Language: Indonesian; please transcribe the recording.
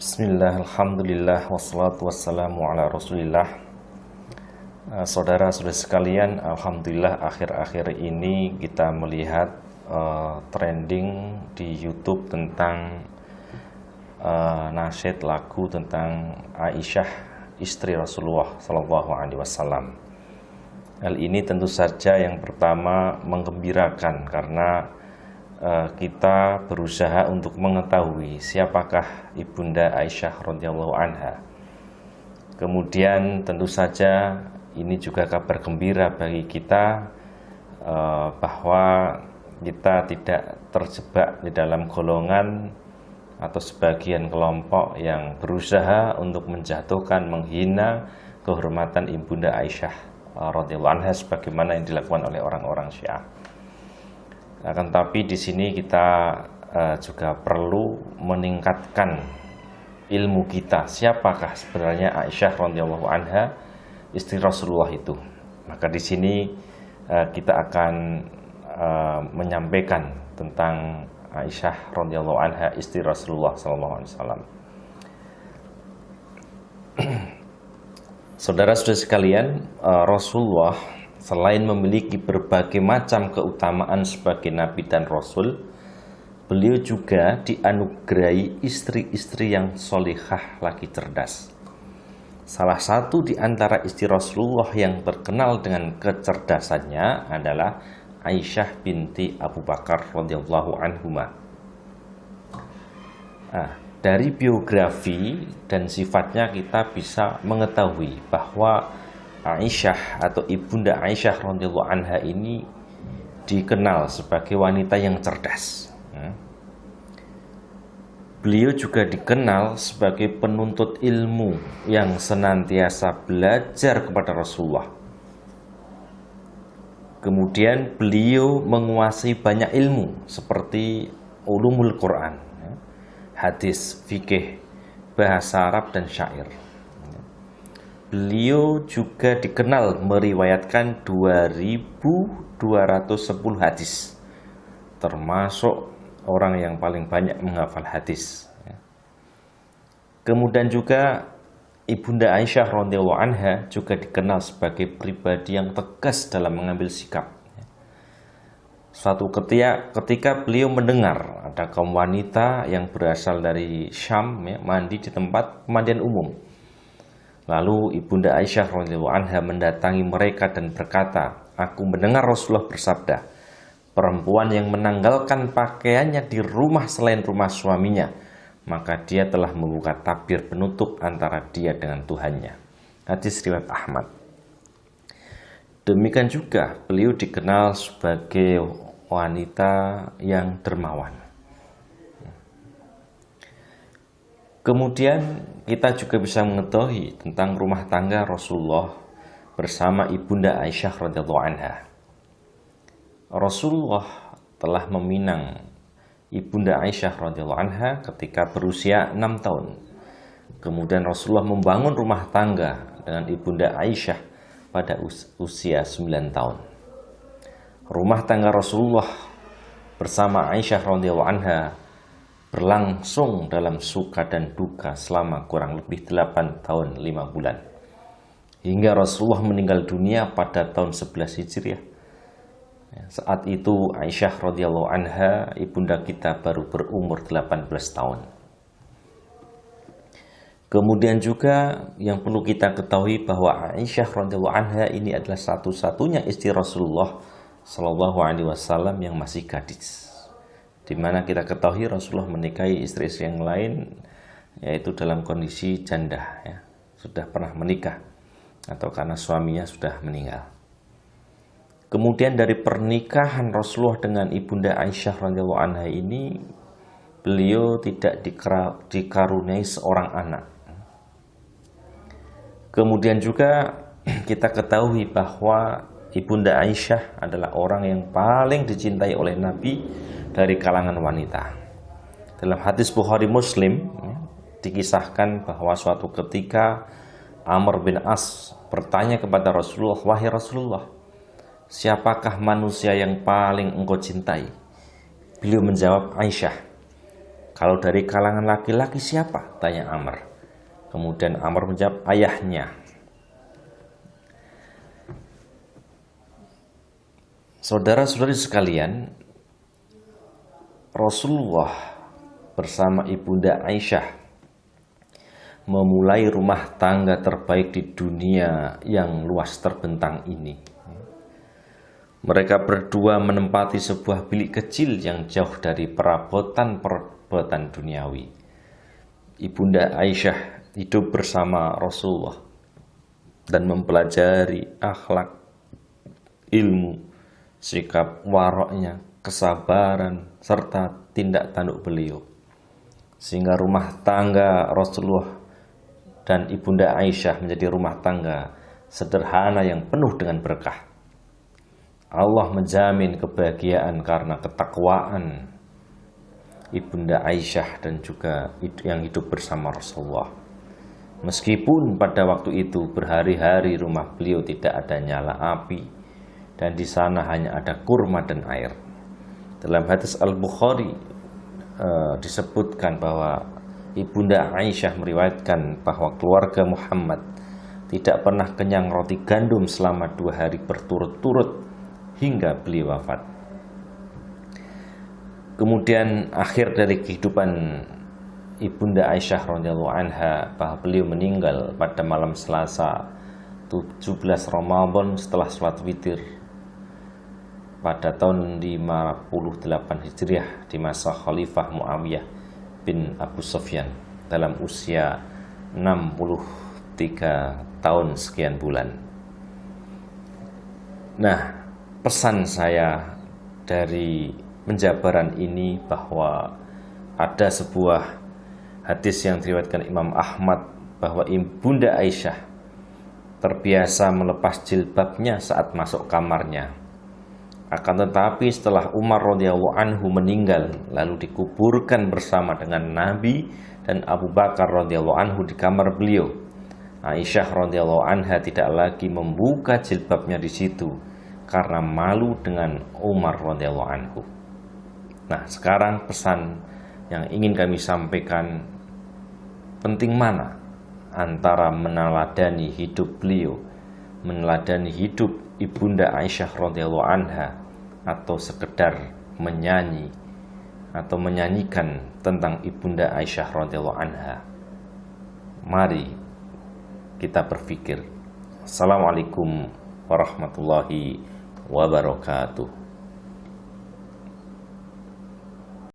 Bismillah, alhamdulillah, wassalatu wassalamu ala rasulillah. Saudara-saudara sekalian, alhamdulillah akhir-akhir ini kita melihat trending di YouTube tentang nasyid lagu tentang Aisyah, istri Rasulullah Shallallahu Alaihi Wasallam. Hal ini tentu saja yang pertama menggembirakan karena kita berusaha untuk mengetahui siapakah Ibunda Aisyah radhiyallahu anha. Kemudian tentu saja ini juga kabar gembira bagi kita bahwa kita tidak terjebak di dalam golongan atau sebagian kelompok yang berusaha untuk menjatuhkan, menghina kehormatan Ibunda Aisyah radhiyallahu anha sebagaimana yang dilakukan oleh orang-orang Syiah. Akan tapi di sini kita juga perlu meningkatkan ilmu kita. Siapakah sebenarnya Aisyah radhiyallahu anha, istri Rasulullah itu? Maka di sini kita akan menyampaikan tentang Aisyah radhiyallahu anha, istri Rasulullah sallallahu alaihi wasallam. Saudara-saudara sekalian, Rasulullah selain memiliki berbagai macam keutamaan sebagai nabi dan rasul, beliau juga dianugerahi istri-istri yang solihah lagi cerdas. Salah satu di antara istri Rasulullah yang terkenal dengan kecerdasannya adalah Aisyah binti Abu Bakar radhiyallahu anhuma. Dari biografi dan sifatnya kita bisa mengetahui bahwa Aisyah atau Ibunda Aisyah radhiyallahu anha ini dikenal sebagai wanita yang cerdas. Beliau juga dikenal sebagai penuntut ilmu yang senantiasa belajar kepada Rasulullah. Kemudian beliau menguasai banyak ilmu seperti ulumul Quran, hadis, fikih, bahasa Arab dan syair. Beliau juga dikenal meriwayatkan 2.210 hadis, termasuk orang yang paling banyak menghafal hadis. Kemudian juga Ibunda Aisyah radhiyallahu anha juga dikenal sebagai pribadi yang tegas dalam mengambil sikap. Suatu ketika beliau mendengar ada kaum wanita yang berasal dari Syam mandi di tempat pemandian umum. Lalu Ibunda Aisyah radhiyallahu anha mendatangi mereka dan berkata, "Aku mendengar Rasulullah bersabda, perempuan yang menanggalkan pakaiannya di rumah selain rumah suaminya, maka dia telah membuka tabir penutup antara dia dengan Tuhannya." Hadis riwayat Ahmad. Demikian juga beliau dikenal sebagai wanita yang dermawan. Kemudian kita juga bisa mengetahui tentang rumah tangga Rasulullah bersama Ibunda Aisyah radhiyallahu anha. Rasulullah telah meminang Ibunda Aisyah radhiyallahu anha ketika berusia 6 tahun. Kemudian Rasulullah membangun rumah tangga dengan Ibunda Aisyah pada usia 9 tahun. Rumah tangga Rasulullah bersama Aisyah radhiyallahu anha berlangsung dalam suka dan duka selama kurang lebih 8 tahun 5 bulan. Hingga Rasulullah meninggal dunia pada tahun 11 Hijriah. Saat itu Aisyah radhiyallahu anha, ibunda kita, baru berumur 18 tahun. Kemudian juga yang perlu kita ketahui bahwa Aisyah radhiyallahu anha ini adalah satu-satunya istri Rasulullah Shallallahu Alaihi Wasallam yang masih gadis. Di mana kita ketahui Rasulullah menikahi istri-istri yang lain, yaitu dalam kondisi janda, sudah pernah menikah atau karena suaminya sudah meninggal. Kemudian dari pernikahan Rasulullah dengan Ibunda Aisyah radhiyallahu anha ini, beliau tidak dikaruniai seorang anak. Kemudian juga kita ketahui bahwa Ibunda Aisyah adalah orang yang paling dicintai oleh Nabi dari kalangan wanita. Dalam hadis Bukhari Muslim dikisahkan bahwa suatu ketika Amr bin As bertanya kepada Rasulullah, "Wahai Rasulullah, siapakah manusia yang paling engkau cintai?" Beliau menjawab, "Aisyah." Kalau dari kalangan laki-laki siapa? Tanya Amr. Kemudian Amr menjawab, ayahnya. Saudara-saudari sekalian, Rasulullah bersama Ibunda Aisyah memulai rumah tangga terbaik di dunia yang luas terbentang ini. Mereka berdua menempati sebuah bilik kecil yang jauh dari perabotan duniawi. Ibunda Aisyah hidup bersama Rasulullah dan mempelajari akhlak, ilmu, sikap waroknya, kesabaran, serta tindak tanduk beliau. Sehingga rumah tangga Rasulullah dan Ibunda Aisyah menjadi rumah tangga sederhana yang penuh dengan berkah. Allah menjamin kebahagiaan karena ketakwaan Ibunda Aisyah dan juga yang hidup bersama Rasulullah. Meskipun pada waktu itu berhari-hari rumah beliau tidak ada nyala api dan di sana hanya ada kurma dan air. Dalam hadis Al-Bukhari disebutkan bahwa Ibunda Aisyah meriwayatkan bahwa keluarga Muhammad tidak pernah kenyang roti gandum selama 2 hari berturut-turut hingga beliau wafat. Kemudian akhir dari kehidupan Ibunda Aisyah radhiyallahu anha bahwa beliau meninggal pada malam Selasa 17 Ramadan setelah sholat witir pada tahun 58 Hijriah di masa Khalifah Muawiyah bin Abu Sufyan dalam usia 63 tahun sekian bulan. Nah, pesan saya dari penjabaran ini bahwa ada sebuah hadis yang diriwayatkan Imam Ahmad bahwa Ibunda Aisyah terbiasa melepas jilbabnya saat masuk kamarnya. Akan tetapi setelah Umar radhiyallahu anhu meninggal lalu dikuburkan bersama dengan Nabi dan Abu Bakar radhiyallahu anhu di kamar beliau, Aisyah radhiyallahu anha tidak lagi membuka jilbabnya di situ karena malu dengan Umar radhiyallahu anhu. Nah, sekarang pesan yang ingin kami sampaikan, penting mana antara meneladani hidup beliau, meneladani hidup Ibunda Aisyah radhiyallahu anha, atau sekedar menyanyi atau menyanyikan tentang Ibunda Aisyah radhiyallahu anha. Mari kita berpikir. Assalamualaikum warahmatullahi wabarakatuh.